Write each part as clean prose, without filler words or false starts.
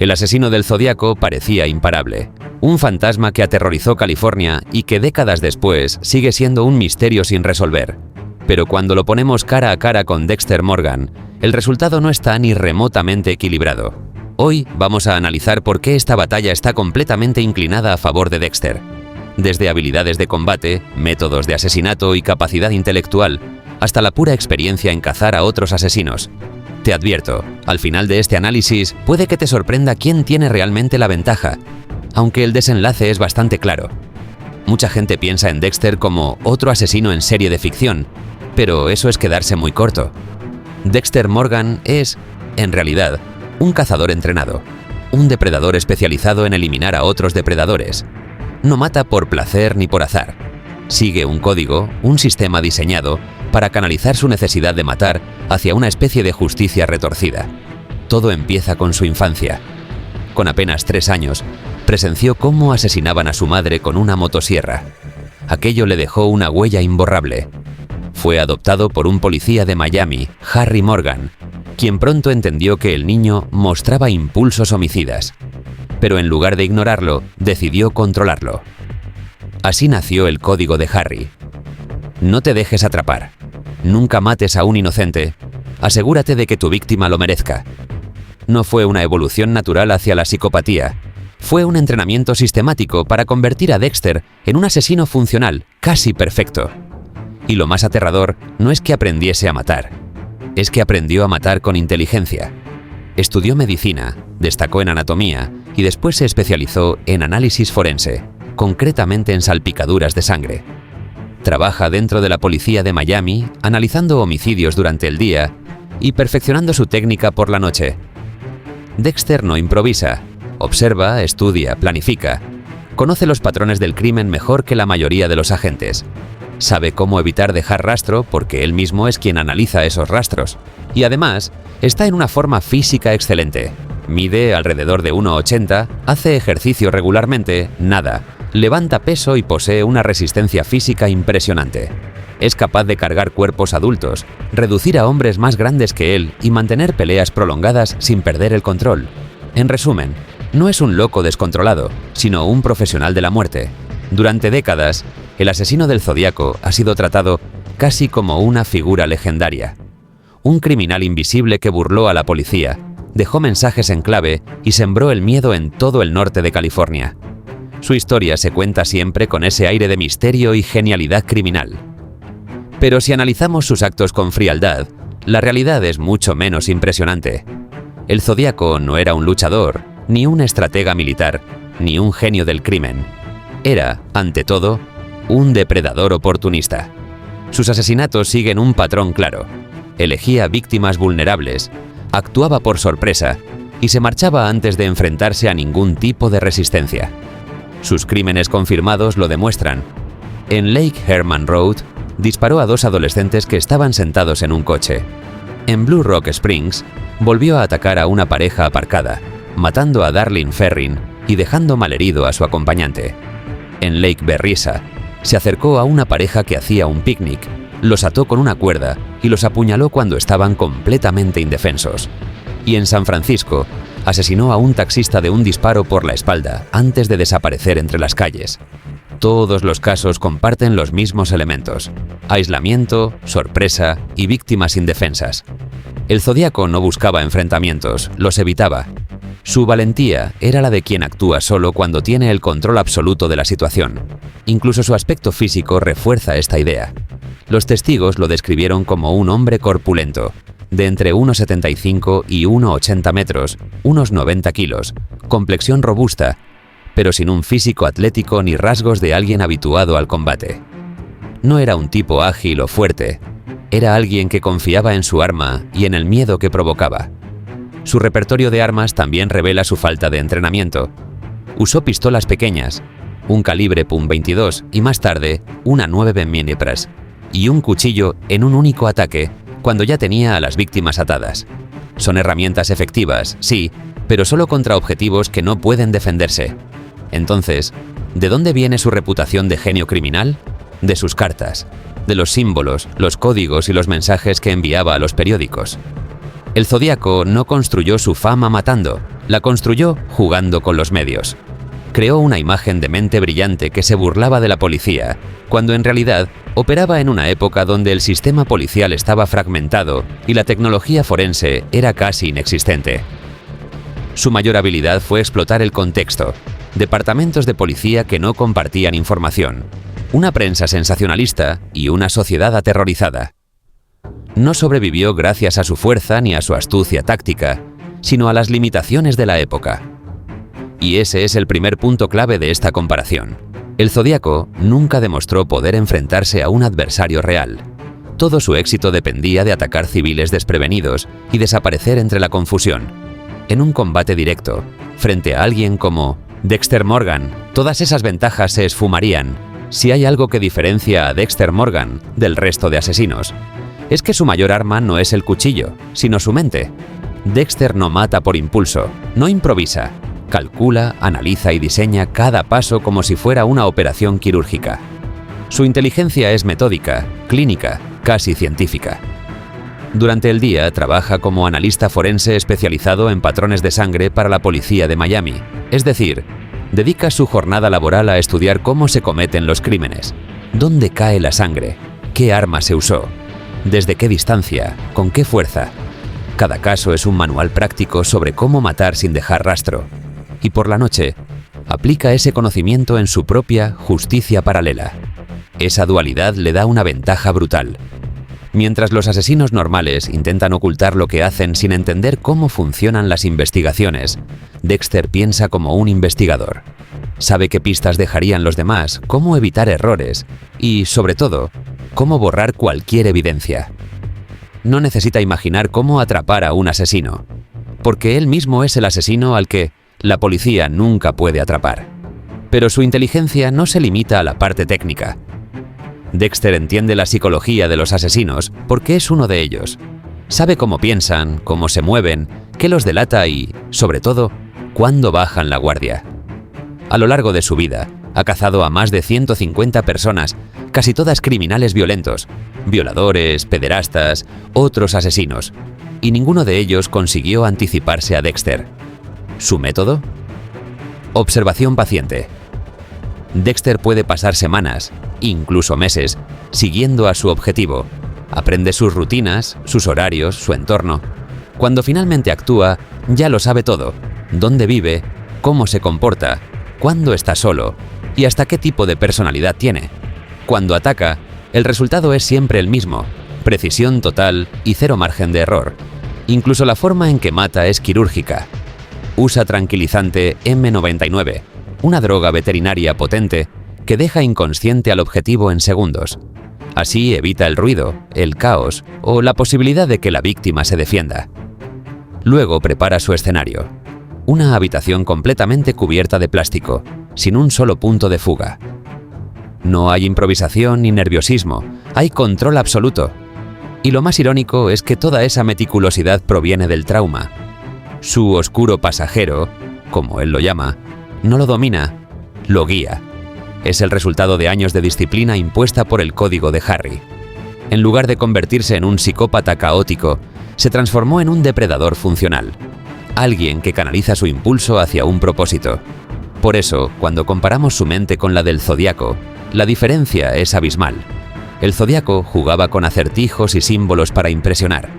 El asesino del Zodíaco parecía imparable, un fantasma que aterrorizó California y que décadas después sigue siendo un misterio sin resolver. Pero cuando lo ponemos cara a cara con Dexter Morgan, el resultado no está ni remotamente equilibrado. Hoy vamos a analizar por qué esta batalla está completamente inclinada a favor de Dexter. Desde habilidades de combate, métodos de asesinato y capacidad intelectual, hasta la pura experiencia en cazar a otros asesinos. Te advierto, al final de este análisis puede que te sorprenda quién tiene realmente la ventaja, aunque el desenlace es bastante claro. Mucha gente piensa en Dexter como otro asesino en serie de ficción, pero eso es quedarse muy corto. Dexter Morgan es, en realidad, un cazador entrenado, un depredador especializado en eliminar a otros depredadores. No mata por placer ni por azar. Sigue un código, un sistema diseñado para canalizar su necesidad de matar hacia una especie de justicia retorcida. Todo empieza con su infancia. Con apenas 3 años, presenció cómo asesinaban a su madre con una motosierra. Aquello le dejó una huella imborrable. Fue adoptado por un policía de Miami, Harry Morgan, quien pronto entendió que el niño mostraba impulsos homicidas. Pero en lugar de ignorarlo, decidió controlarlo. Así nació el código de Harry. No te dejes atrapar. Nunca mates a un inocente. Asegúrate de que tu víctima lo merezca. No fue una evolución natural hacia la psicopatía. Fue un entrenamiento sistemático para convertir a Dexter en un asesino funcional, casi perfecto. Y lo más aterrador no es que aprendiese a matar. Es que aprendió a matar con inteligencia. Estudió medicina, destacó en anatomía y después se especializó en análisis forense, concretamente en salpicaduras de sangre. Trabaja dentro de la policía de Miami, analizando homicidios durante el día y perfeccionando su técnica por la noche. Dexter no improvisa, observa, estudia, planifica. Conoce los patrones del crimen mejor que la mayoría de los agentes. Sabe cómo evitar dejar rastro porque él mismo es quien analiza esos rastros. Y además, está en una forma física excelente. Mide alrededor de 1,80, hace ejercicio regularmente, nada, levanta peso y posee una resistencia física impresionante. Es capaz de cargar cuerpos adultos, reducir a hombres más grandes que él y mantener peleas prolongadas sin perder el control. En resumen, no es un loco descontrolado, sino un profesional de la muerte. Durante décadas, el asesino del Zodíaco ha sido tratado casi como una figura legendaria. Un criminal invisible que burló a la policía, dejó mensajes en clave y sembró el miedo en todo el norte de California. Su historia se cuenta siempre con ese aire de misterio y genialidad criminal. Pero si analizamos sus actos con frialdad, la realidad es mucho menos impresionante. El Zodíaco no era un luchador, ni un estratega militar, ni un genio del crimen. Era, ante todo, un depredador oportunista. Sus asesinatos siguen un patrón claro. Elegía víctimas vulnerables, actuaba por sorpresa y se marchaba antes de enfrentarse a ningún tipo de resistencia. Sus crímenes confirmados lo demuestran. En Lake Herman Road, disparó a 2 adolescentes que estaban sentados en un coche. En Blue Rock Springs, volvió a atacar a una pareja aparcada, matando a Darlene Ferrin y dejando malherido a su acompañante. En Lake Berryessa, se acercó a una pareja que hacía un picnic, los ató con una cuerda y los apuñaló cuando estaban completamente indefensos. Y en San Francisco, asesinó a un taxista de un disparo por la espalda antes de desaparecer entre las calles. Todos los casos comparten los mismos elementos: aislamiento, sorpresa y víctimas indefensas. El Zodíaco no buscaba enfrentamientos, los evitaba. Su valentía era la de quien actúa solo cuando tiene el control absoluto de la situación. Incluso su aspecto físico refuerza esta idea. Los testigos lo describieron como un hombre corpulento, de entre 1,75 y 1,80 metros, unos 90 kilos, complexión robusta, pero sin un físico atlético ni rasgos de alguien habituado al combate. No era un tipo ágil o fuerte, era alguien que confiaba en su arma y en el miedo que provocaba. Su repertorio de armas también revela su falta de entrenamiento. Usó pistolas pequeñas, un calibre .22 y más tarde una 9 mm, y un cuchillo en un único ataque cuando ya tenía a las víctimas atadas. Son herramientas efectivas, sí, pero solo contra objetivos que no pueden defenderse. Entonces, ¿de dónde viene su reputación de genio criminal? De sus cartas, de los símbolos, los códigos y los mensajes que enviaba a los periódicos. El Zodíaco no construyó su fama matando, La construyó jugando con los medios. Creó una imagen de mente brillante que se burlaba de la policía, cuando en realidad operaba en una época donde el sistema policial estaba fragmentado y la tecnología forense era casi inexistente. Su mayor habilidad fue explotar el contexto, departamentos de policía que no compartían información, una prensa sensacionalista y una sociedad aterrorizada. No sobrevivió gracias a su fuerza ni a su astucia táctica, sino a las limitaciones de la época. Y ese es el primer punto clave de esta comparación. El Zodíaco nunca demostró poder enfrentarse a un adversario real. Todo su éxito dependía de atacar civiles desprevenidos y desaparecer entre la confusión. En un combate directo, frente a alguien como Dexter Morgan, todas esas ventajas se esfumarían. Si hay algo que diferencia a Dexter Morgan del resto de asesinos, es que su mayor arma no es el cuchillo, sino su mente. Dexter no mata por impulso, no improvisa. Calcula, analiza y diseña cada paso como si fuera una operación quirúrgica. Su inteligencia es metódica, clínica, casi científica. Durante el día trabaja como analista forense especializado en patrones de sangre para la policía de Miami, es decir, dedica su jornada laboral a estudiar cómo se cometen los crímenes, dónde cae la sangre, qué arma se usó, desde qué distancia, con qué fuerza. Cada caso es un manual práctico sobre cómo matar sin dejar rastro. Y por la noche, aplica ese conocimiento en su propia justicia paralela. Esa dualidad le da una ventaja brutal. Mientras los asesinos normales intentan ocultar lo que hacen sin entender cómo funcionan las investigaciones, Dexter piensa como un investigador. Sabe qué pistas dejarían los demás, cómo evitar errores y, sobre todo, cómo borrar cualquier evidencia. No necesita imaginar cómo atrapar a un asesino, porque él mismo es el asesino al que la policía nunca puede atrapar. Pero su inteligencia no se limita a la parte técnica. Dexter entiende la psicología de los asesinos porque es uno de ellos. Sabe cómo piensan, cómo se mueven, qué los delata y, sobre todo, cuándo bajan la guardia. A lo largo de su vida, ha cazado a más de 150 personas, casi todas criminales violentos, violadores, pederastas, otros asesinos, y ninguno de ellos consiguió anticiparse a Dexter. ¿Su método? Observación paciente. Dexter puede pasar semanas, incluso meses, siguiendo a su objetivo. Aprende sus rutinas, sus horarios, su entorno. Cuando finalmente actúa, ya lo sabe todo: dónde vive, cómo se comporta, cuándo está solo y hasta qué tipo de personalidad tiene. Cuando ataca, el resultado es siempre el mismo: precisión total y cero margen de error. Incluso la forma en que mata es quirúrgica. Usa tranquilizante M99, una droga veterinaria potente que deja inconsciente al objetivo en segundos. Así evita el ruido, el caos o la posibilidad de que la víctima se defienda. Luego prepara su escenario: una habitación completamente cubierta de plástico, sin un solo punto de fuga. No hay improvisación ni nerviosismo, hay control absoluto. Y lo más irónico es que toda esa meticulosidad proviene del trauma. Su oscuro pasajero, como él lo llama, no lo domina, lo guía. Es el resultado de años de disciplina impuesta por el código de Harry. En lugar de convertirse en un psicópata caótico, se transformó en un depredador funcional. Alguien que canaliza su impulso hacia un propósito. Por eso, cuando comparamos su mente con la del Zodíaco, la diferencia es abismal. El Zodíaco jugaba con acertijos y símbolos para impresionar.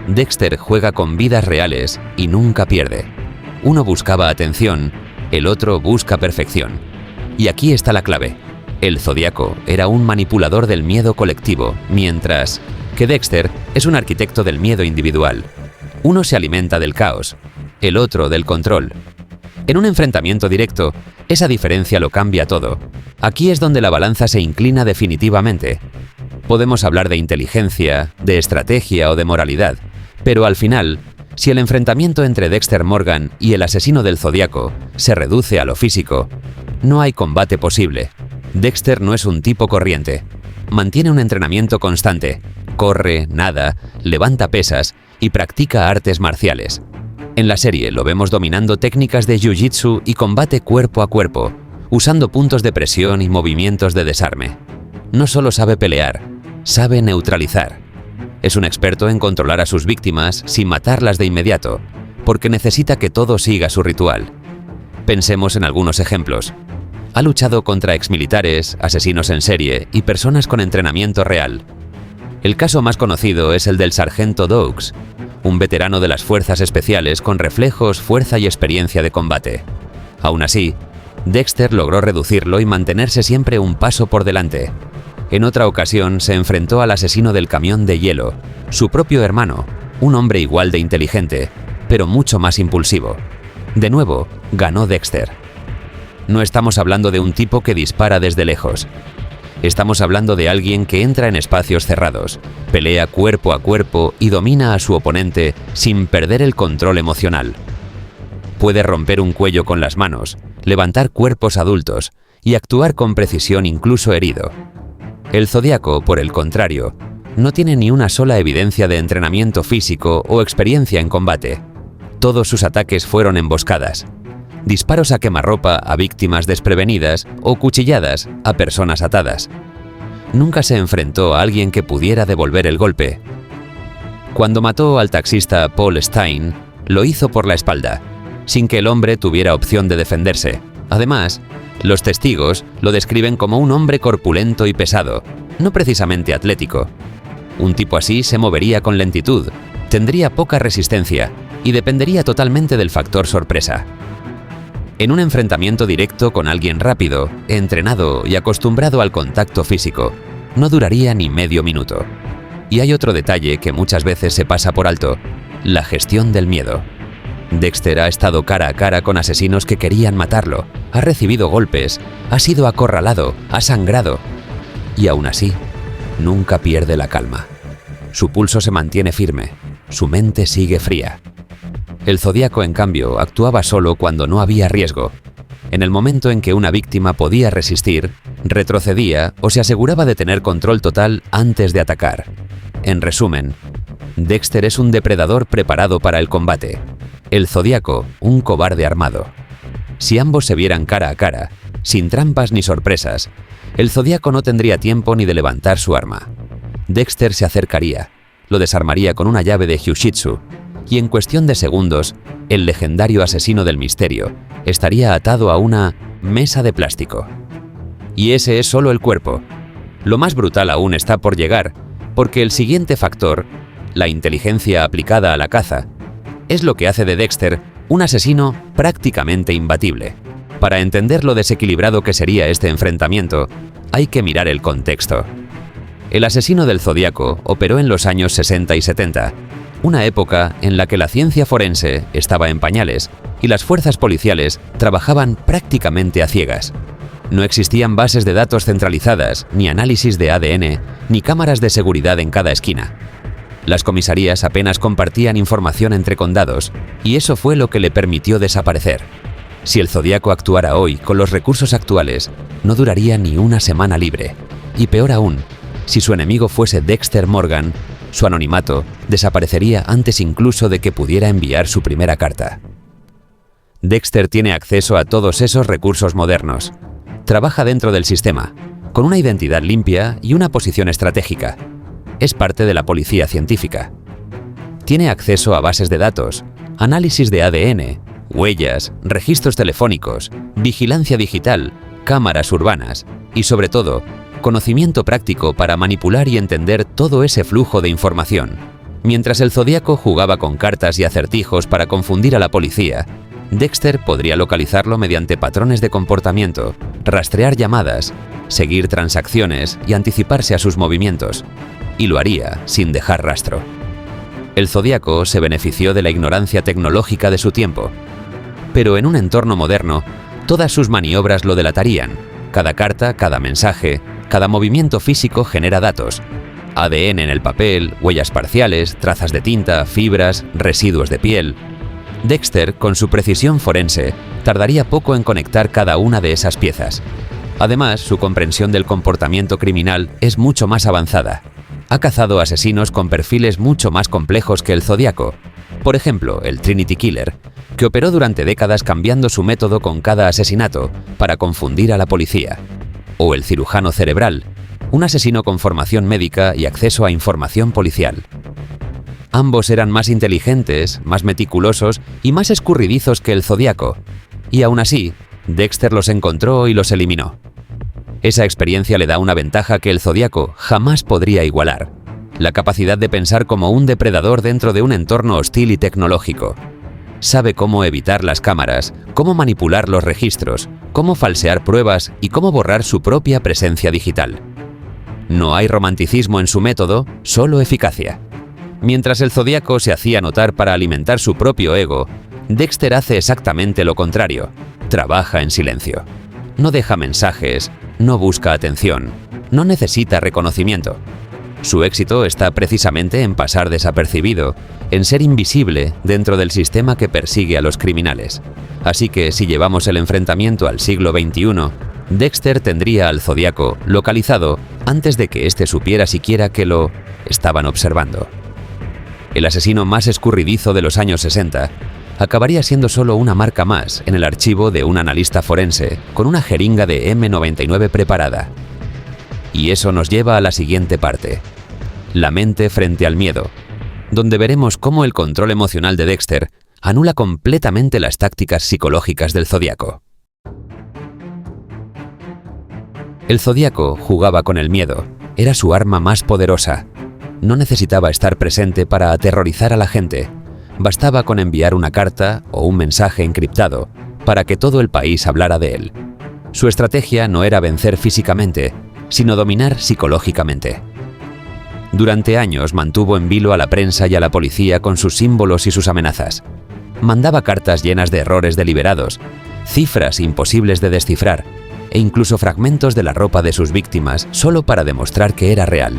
Dexter juega con vidas reales y nunca pierde. Uno buscaba atención, el otro busca perfección. Y aquí está la clave: el Zodíaco era un manipulador del miedo colectivo, mientras que Dexter es un arquitecto del miedo individual. Uno se alimenta del caos, el otro del control. En un enfrentamiento directo, esa diferencia lo cambia todo. Aquí es donde la balanza se inclina definitivamente. Podemos hablar de inteligencia, de estrategia o de moralidad, pero al final, si el enfrentamiento entre Dexter Morgan y el asesino del Zodíaco se reduce a lo físico, no hay combate posible. Dexter no es un tipo corriente. Mantiene un entrenamiento constante, corre, nada, levanta pesas y practica artes marciales. En la serie lo vemos dominando técnicas de jiu-jitsu y combate cuerpo a cuerpo, usando puntos de presión y movimientos de desarme. No solo sabe pelear, sabe neutralizar. Es un experto en controlar a sus víctimas sin matarlas de inmediato, porque necesita que todo siga su ritual. Pensemos en algunos ejemplos. Ha luchado contra exmilitares, asesinos en serie y personas con entrenamiento real. El caso más conocido es el del sargento Doakes, un veterano de las fuerzas especiales con reflejos, fuerza y experiencia de combate. Aún así, Dexter logró reducirlo y mantenerse siempre un paso por delante. En otra ocasión se enfrentó al asesino del camión de hielo, su propio hermano, un hombre igual de inteligente, pero mucho más impulsivo. De nuevo, ganó Dexter. No estamos hablando de un tipo que dispara desde lejos. Estamos hablando de alguien que entra en espacios cerrados, pelea cuerpo a cuerpo y domina a su oponente sin perder el control emocional. Puede romper un cuello con las manos, levantar cuerpos adultos y actuar con precisión incluso herido. El Zodiaco, por el contrario, no tiene ni una sola evidencia de entrenamiento físico o experiencia en combate. Todos sus ataques fueron emboscadas. Disparos a quemarropa a víctimas desprevenidas o cuchilladas a personas atadas. Nunca se enfrentó a alguien que pudiera devolver el golpe. Cuando mató al taxista Paul Stein, lo hizo por la espalda, sin que el hombre tuviera opción de defenderse. Además, los testigos lo describen como un hombre corpulento y pesado, no precisamente atlético. Un tipo así se movería con lentitud, tendría poca resistencia y dependería totalmente del factor sorpresa. En un enfrentamiento directo con alguien rápido, entrenado y acostumbrado al contacto físico, no duraría ni medio minuto. Y hay otro detalle que muchas veces se pasa por alto: la gestión del miedo. Dexter ha estado cara a cara con asesinos que querían matarlo, ha recibido golpes, ha sido acorralado, ha sangrado. Y aún así, nunca pierde la calma. Su pulso se mantiene firme, su mente sigue fría. El Zodiaco, en cambio, actuaba solo cuando no había riesgo. En el momento en que una víctima podía resistir, retrocedía o se aseguraba de tener control total antes de atacar. En resumen, Dexter es un depredador preparado para el combate. El Zodiaco, un cobarde armado. Si ambos se vieran cara a cara, sin trampas ni sorpresas, el Zodiaco no tendría tiempo ni de levantar su arma. Dexter se acercaría, lo desarmaría con una llave de Hyushitsu, y en cuestión de segundos, el legendario asesino del misterio estaría atado a una mesa de plástico. Y ese es solo el cuerpo. Lo más brutal aún está por llegar, porque el siguiente factor, la inteligencia aplicada a la caza, es lo que hace de Dexter un asesino prácticamente imbatible. Para entender lo desequilibrado que sería este enfrentamiento, hay que mirar el contexto. El asesino del Zodiaco operó en los años 60 y 70, una época en la que la ciencia forense estaba en pañales y las fuerzas policiales trabajaban prácticamente a ciegas. No existían bases de datos centralizadas, ni análisis de ADN, ni cámaras de seguridad en cada esquina. Las comisarías apenas compartían información entre condados, y eso fue lo que le permitió desaparecer. Si el Zodiaco actuara hoy con los recursos actuales, no duraría ni una semana libre. Y peor aún, si su enemigo fuese Dexter Morgan, su anonimato desaparecería antes incluso de que pudiera enviar su primera carta. Dexter tiene acceso a todos esos recursos modernos. Trabaja dentro del sistema, con una identidad limpia y una posición estratégica. Es parte de la policía científica. Tiene acceso a bases de datos, análisis de ADN, huellas, registros telefónicos, vigilancia digital, cámaras urbanas y, sobre todo, conocimiento práctico para manipular y entender todo ese flujo de información. Mientras el Zodiaco jugaba con cartas y acertijos para confundir a la policía, Dexter podría localizarlo mediante patrones de comportamiento, rastrear llamadas, seguir transacciones y anticiparse a sus movimientos. Y lo haría sin dejar rastro. El Zodiaco se benefició de la ignorancia tecnológica de su tiempo. Pero en un entorno moderno, todas sus maniobras lo delatarían. Cada carta, cada mensaje, cada movimiento físico genera datos. ADN en el papel, huellas parciales, trazas de tinta, fibras, residuos de piel. Dexter, con su precisión forense, tardaría poco en conectar cada una de esas piezas. Además, su comprensión del comportamiento criminal es mucho más avanzada. Ha cazado asesinos con perfiles mucho más complejos que el Zodiaco. Por ejemplo, el Trinity Killer, que operó durante décadas cambiando su método con cada asesinato para confundir a la policía. O el cirujano cerebral, un asesino con formación médica y acceso a información policial. Ambos eran más inteligentes, más meticulosos y más escurridizos que el Zodíaco. Y aún así, Dexter los encontró y los eliminó. Esa experiencia le da una ventaja que el Zodíaco jamás podría igualar: la capacidad de pensar como un depredador dentro de un entorno hostil y tecnológico. Sabe cómo evitar las cámaras, cómo manipular los registros, cómo falsear pruebas y cómo borrar su propia presencia digital. No hay romanticismo en su método, solo eficacia. Mientras el Zodíaco se hacía notar para alimentar su propio ego, Dexter hace exactamente lo contrario: trabaja en silencio. No deja mensajes, no busca atención, no necesita reconocimiento. Su éxito está precisamente en pasar desapercibido, en ser invisible dentro del sistema que persigue a los criminales. Así que si llevamos el enfrentamiento al siglo XXI, Dexter tendría al Zodíaco localizado antes de que éste supiera siquiera que lo estaban observando. El asesino más escurridizo de los años 60 acabaría siendo solo una marca más en el archivo de un analista forense con una jeringa de M99 preparada. Y eso nos lleva a la siguiente parte: la mente frente al miedo, donde veremos cómo el control emocional de Dexter anula completamente las tácticas psicológicas del Zodíaco. El Zodíaco jugaba con el miedo, era su arma más poderosa. No necesitaba estar presente para aterrorizar a la gente. Bastaba con enviar una carta o un mensaje encriptado para que todo el país hablara de él. Su estrategia no era vencer físicamente, sino dominar psicológicamente. Durante años mantuvo en vilo a la prensa y a la policía con sus símbolos y sus amenazas. Mandaba cartas llenas de errores deliberados, cifras imposibles de descifrar e incluso fragmentos de la ropa de sus víctimas solo para demostrar que era real.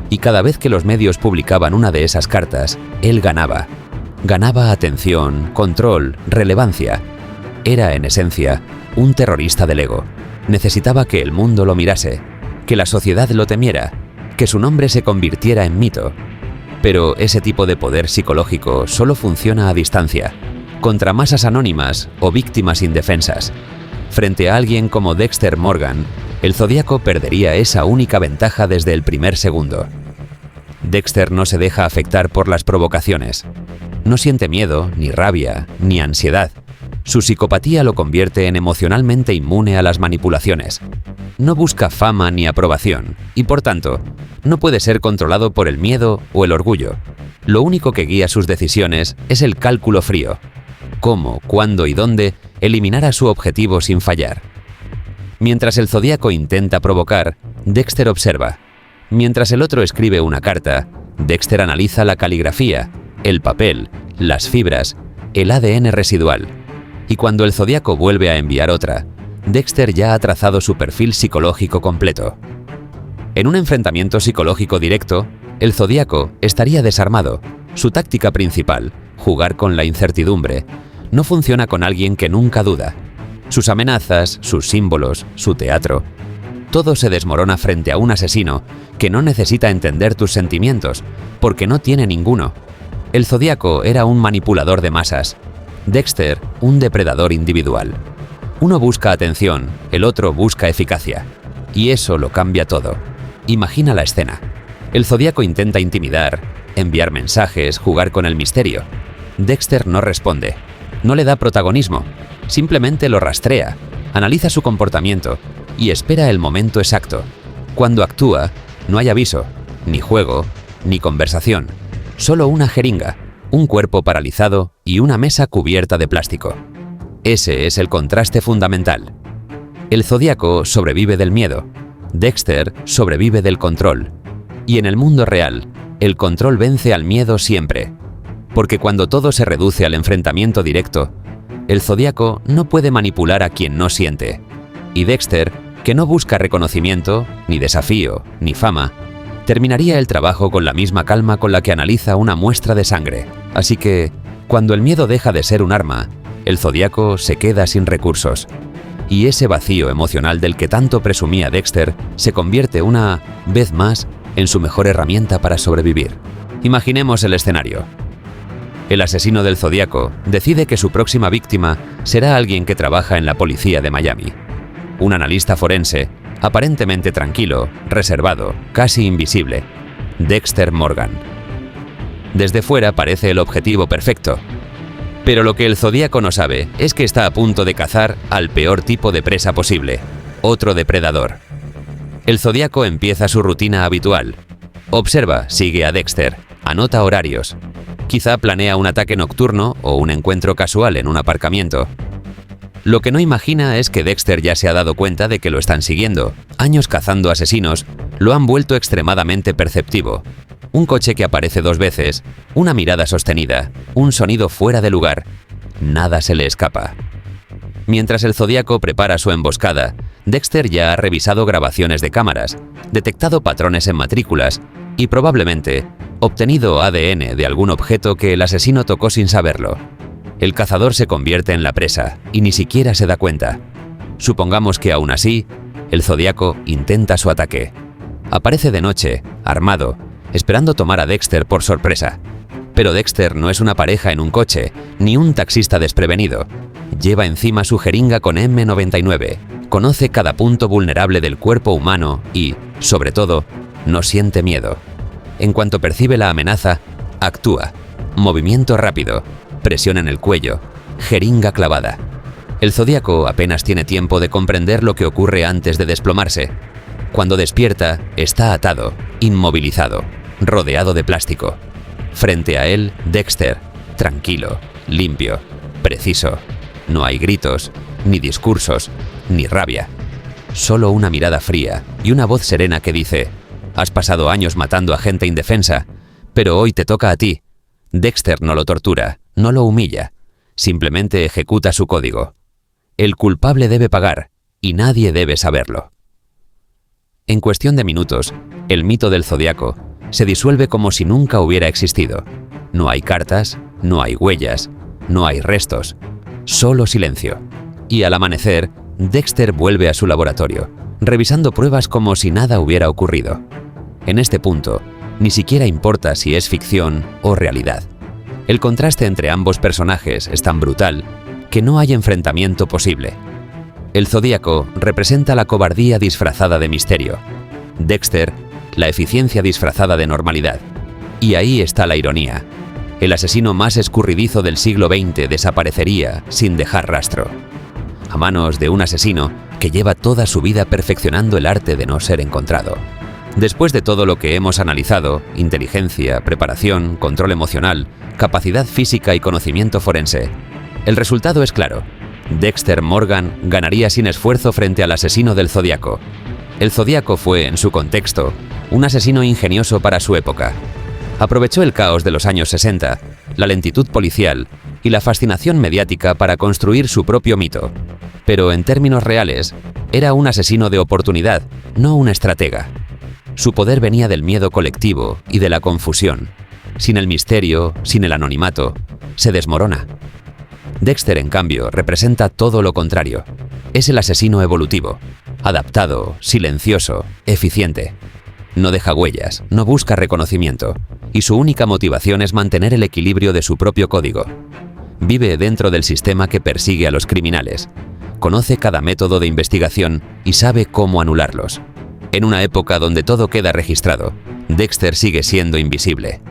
Y cada vez que los medios publicaban una de esas cartas, él ganaba. Ganaba atención, control, relevancia. Era, en esencia, un terrorista del ego. Necesitaba que el mundo lo mirase, que la sociedad lo temiera, que su nombre se convirtiera en mito. Pero ese tipo de poder psicológico solo funciona a distancia, contra masas anónimas o víctimas indefensas. Frente a alguien como Dexter Morgan, el Zodíaco perdería esa única ventaja desde el primer segundo. Dexter no se deja afectar por las provocaciones. No siente miedo, ni rabia, ni ansiedad. Su psicopatía lo convierte en emocionalmente inmune a las manipulaciones. No busca fama ni aprobación, y por tanto, no puede ser controlado por el miedo o el orgullo. Lo único que guía sus decisiones es el cálculo frío: cómo, cuándo y dónde eliminar a su objetivo sin fallar. Mientras el Zodíaco intenta provocar, Dexter observa. Mientras el otro escribe una carta, Dexter analiza la caligrafía, el papel, las fibras, el ADN residual. Y cuando el Zodíaco vuelve a enviar otra, Dexter ya ha trazado su perfil psicológico completo. En un enfrentamiento psicológico directo, el Zodíaco estaría desarmado. Su táctica principal, jugar con la incertidumbre, no funciona con alguien que nunca duda. Sus amenazas, sus símbolos, su teatro, todo se desmorona frente a un asesino que no necesita entender tus sentimientos, porque no tiene ninguno. El Zodíaco era un manipulador de masas, Dexter un depredador individual. Uno busca atención, el otro busca eficacia. Y eso lo cambia todo. Imagina la escena. El Zodíaco intenta intimidar, enviar mensajes, jugar con el misterio. Dexter no responde, no le da protagonismo, simplemente lo rastrea, analiza su comportamiento y espera el momento exacto. Cuando actúa, no hay aviso, ni juego, ni conversación, solo una jeringa, un cuerpo paralizado y una mesa cubierta de plástico. Ese es el contraste fundamental. El Zodíaco sobrevive del miedo, Dexter sobrevive del control. Y en el mundo real, el control vence al miedo siempre. Porque cuando todo se reduce al enfrentamiento directo, el Zodíaco no puede manipular a quien no siente. Y Dexter, que no busca reconocimiento, ni desafío, ni fama, terminaría el trabajo con la misma calma con la que analiza una muestra de sangre. Así que, cuando el miedo deja de ser un arma, el Zodíaco se queda sin recursos. Y ese vacío emocional del que tanto presumía Dexter se convierte una vez más en su mejor herramienta para sobrevivir. Imaginemos el escenario. El asesino del Zodíaco decide que su próxima víctima será alguien que trabaja en la policía de Miami. Un analista forense, aparentemente tranquilo, reservado, casi invisible, Dexter Morgan. Desde fuera parece el objetivo perfecto. Pero lo que el Zodíaco no sabe es que está a punto de cazar al peor tipo de presa posible, otro depredador. El Zodíaco empieza su rutina habitual. Observa, sigue a Dexter, anota horarios. Quizá planea un ataque nocturno o un encuentro casual en un aparcamiento. Lo que no imagina es que Dexter ya se ha dado cuenta de que lo están siguiendo. Años cazando asesinos lo han vuelto extremadamente perceptivo. Un coche que aparece 2 veces, una mirada sostenida, un sonido fuera de lugar. Nada se le escapa. Mientras el Zodíaco prepara su emboscada, Dexter ya ha revisado grabaciones de cámaras, detectado patrones en matrículas y probablemente obtenido ADN de algún objeto que el asesino tocó sin saberlo. El cazador se convierte en la presa y ni siquiera se da cuenta. Supongamos que aún así, el Zodíaco intenta su ataque. Aparece de noche, armado, esperando tomar a Dexter por sorpresa. Pero Dexter no es una pareja en un coche, ni un taxista desprevenido. Lleva encima su jeringa con M99, conoce cada punto vulnerable del cuerpo humano y, sobre todo, no siente miedo. En cuanto percibe la amenaza, actúa. Movimiento rápido, presión en el cuello, jeringa clavada. El Zodíaco apenas tiene tiempo de comprender lo que ocurre antes de desplomarse. Cuando despierta, está atado, inmovilizado, rodeado de plástico. Frente a él, Dexter, tranquilo, limpio, preciso. No hay gritos, ni discursos, ni rabia. Solo una mirada fría y una voz serena que dice: «Has pasado años matando a gente indefensa, pero hoy te toca a ti». Dexter no lo tortura, no lo humilla, simplemente ejecuta su código. El culpable debe pagar, y nadie debe saberlo. En cuestión de minutos, el mito del Zodíaco se disuelve como si nunca hubiera existido. No hay cartas, no hay huellas, no hay restos, solo silencio. Y al amanecer, Dexter vuelve a su laboratorio, revisando pruebas como si nada hubiera ocurrido. En este punto, ni siquiera importa si es ficción o realidad. El contraste entre ambos personajes es tan brutal que no hay enfrentamiento posible. El Zodíaco representa la cobardía disfrazada de misterio. Dexter, la eficiencia disfrazada de normalidad. Y ahí está la ironía. El asesino más escurridizo del siglo XX desaparecería sin dejar rastro, a manos de un asesino que lleva toda su vida perfeccionando el arte de no ser encontrado. Después de todo lo que hemos analizado, inteligencia, preparación, control emocional, capacidad física y conocimiento forense, el resultado es claro. Dexter Morgan ganaría sin esfuerzo frente al asesino del Zodíaco. El Zodíaco fue, en su contexto, un asesino ingenioso para su época. Aprovechó el caos de los años 60, la lentitud policial y la fascinación mediática para construir su propio mito. Pero en términos reales, era un asesino de oportunidad, no un estratega. Su poder venía del miedo colectivo y de la confusión. Sin el misterio, sin el anonimato, se desmorona. Dexter, en cambio, representa todo lo contrario. Es el asesino evolutivo, adaptado, silencioso, eficiente. No deja huellas, no busca reconocimiento, y su única motivación es mantener el equilibrio de su propio código. Vive dentro del sistema que persigue a los criminales. Conoce cada método de investigación y sabe cómo anularlos. En una época donde todo queda registrado, Dexter sigue siendo invisible.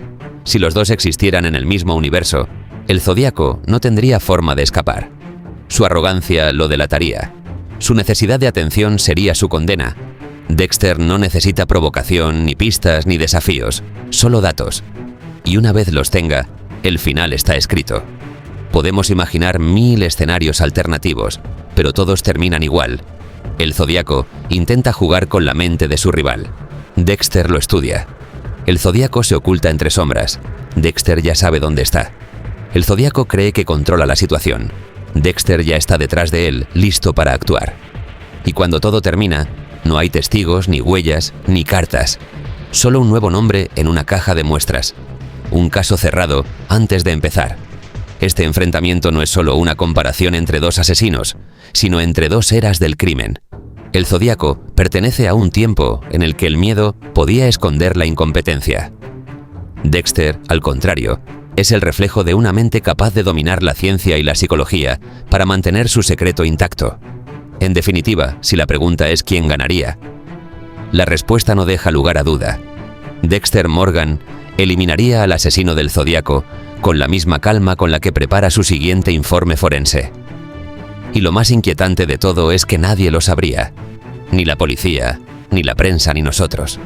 Si los dos existieran en el mismo universo, el Zodíaco no tendría forma de escapar. Su arrogancia lo delataría. Su necesidad de atención sería su condena. Dexter no necesita provocación, ni pistas, ni desafíos, solo datos. Y una vez los tenga, el final está escrito. Podemos imaginar 1000 escenarios alternativos, pero todos terminan igual. El Zodíaco intenta jugar con la mente de su rival. Dexter lo estudia. El Zodíaco se oculta entre sombras. Dexter ya sabe dónde está. El Zodíaco cree que controla la situación. Dexter ya está detrás de él, listo para actuar. Y cuando todo termina, no hay testigos, ni huellas, ni cartas. Solo un nuevo nombre en una caja de muestras. Un caso cerrado antes de empezar. Este enfrentamiento no es solo una comparación entre dos asesinos, sino entre dos eras del crimen. El Zodíaco pertenece a un tiempo en el que el miedo podía esconder la incompetencia. Dexter, al contrario, es el reflejo de una mente capaz de dominar la ciencia y la psicología para mantener su secreto intacto. En definitiva, si la pregunta es ¿quién ganaría?, la respuesta no deja lugar a duda. Dexter Morgan eliminaría al asesino del Zodíaco con la misma calma con la que prepara su siguiente informe forense. Y lo más inquietante de todo es que nadie lo sabría. Ni la policía, ni la prensa, ni nosotros.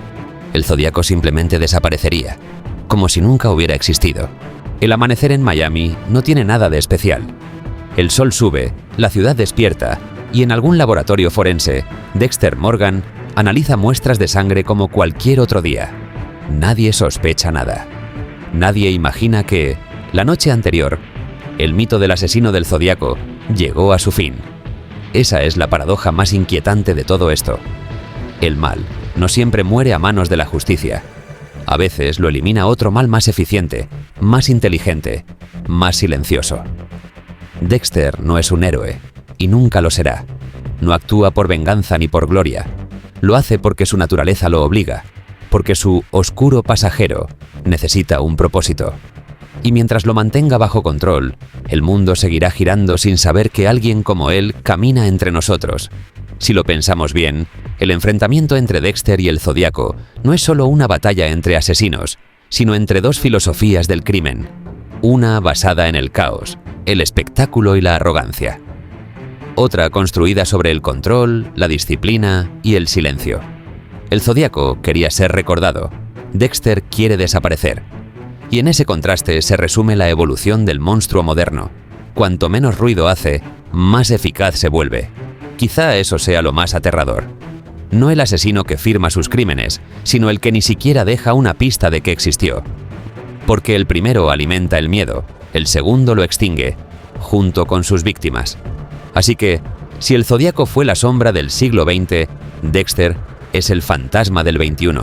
El Zodíaco simplemente desaparecería, como si nunca hubiera existido. El amanecer en Miami no tiene nada de especial. El sol sube, la ciudad despierta, y en algún laboratorio forense, Dexter Morgan analiza muestras de sangre como cualquier otro día. Nadie sospecha nada. Nadie imagina que, la noche anterior, el mito del asesino del Zodíaco llegó a su fin. Esa es la paradoja más inquietante de todo esto. El mal no siempre muere a manos de la justicia. A veces lo elimina otro mal más eficiente, más inteligente, más silencioso. Dexter no es un héroe, y nunca lo será. No actúa por venganza ni por gloria. Lo hace porque su naturaleza lo obliga, porque su oscuro pasajero necesita un propósito. Y mientras lo mantenga bajo control, el mundo seguirá girando sin saber que alguien como él camina entre nosotros. Si lo pensamos bien, el enfrentamiento entre Dexter y el Zodíaco no es solo una batalla entre asesinos, sino entre dos filosofías del crimen. Una basada en el caos, el espectáculo y la arrogancia. Otra construida sobre el control, la disciplina y el silencio. El Zodíaco quería ser recordado. Dexter quiere desaparecer. Y en ese contraste se resume la evolución del monstruo moderno. Cuanto menos ruido hace, más eficaz se vuelve. Quizá eso sea lo más aterrador. No el asesino que firma sus crímenes, sino el que ni siquiera deja una pista de que existió. Porque el primero alimenta el miedo, el segundo lo extingue, junto con sus víctimas. Así que, si el Zodíaco fue la sombra del siglo XX, Dexter es el fantasma del XXI.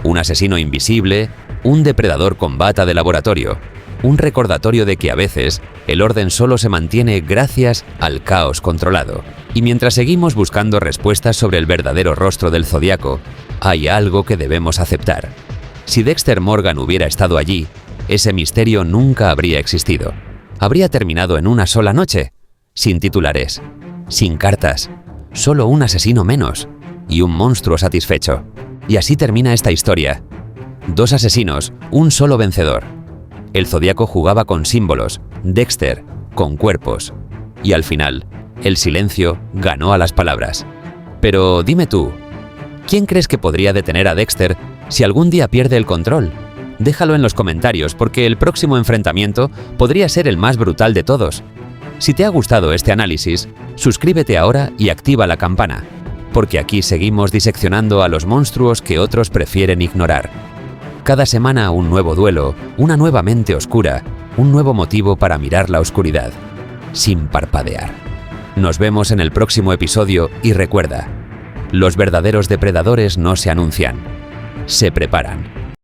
Un asesino invisible, un depredador con bata de laboratorio, un recordatorio de que a veces el orden solo se mantiene gracias al caos controlado. Y mientras seguimos buscando respuestas sobre el verdadero rostro del Zodíaco, hay algo que debemos aceptar. Si Dexter Morgan hubiera estado allí, ese misterio nunca habría existido. Habría terminado en una sola noche, sin titulares, sin cartas, solo un asesino menos y un monstruo satisfecho. Y así termina esta historia. Dos asesinos, un solo vencedor. El Zodíaco jugaba con símbolos, Dexter con cuerpos. Y al final, el silencio ganó a las palabras. Pero dime tú, ¿quién crees que podría detener a Dexter si algún día pierde el control? Déjalo en los comentarios porque el próximo enfrentamiento podría ser el más brutal de todos. Si te ha gustado este análisis, suscríbete ahora y activa la campana, porque aquí seguimos diseccionando a los monstruos que otros prefieren ignorar. Cada semana un nuevo duelo, una nueva mente oscura, un nuevo motivo para mirar la oscuridad, sin parpadear. Nos vemos en el próximo episodio y recuerda, los verdaderos depredadores no se anuncian, se preparan.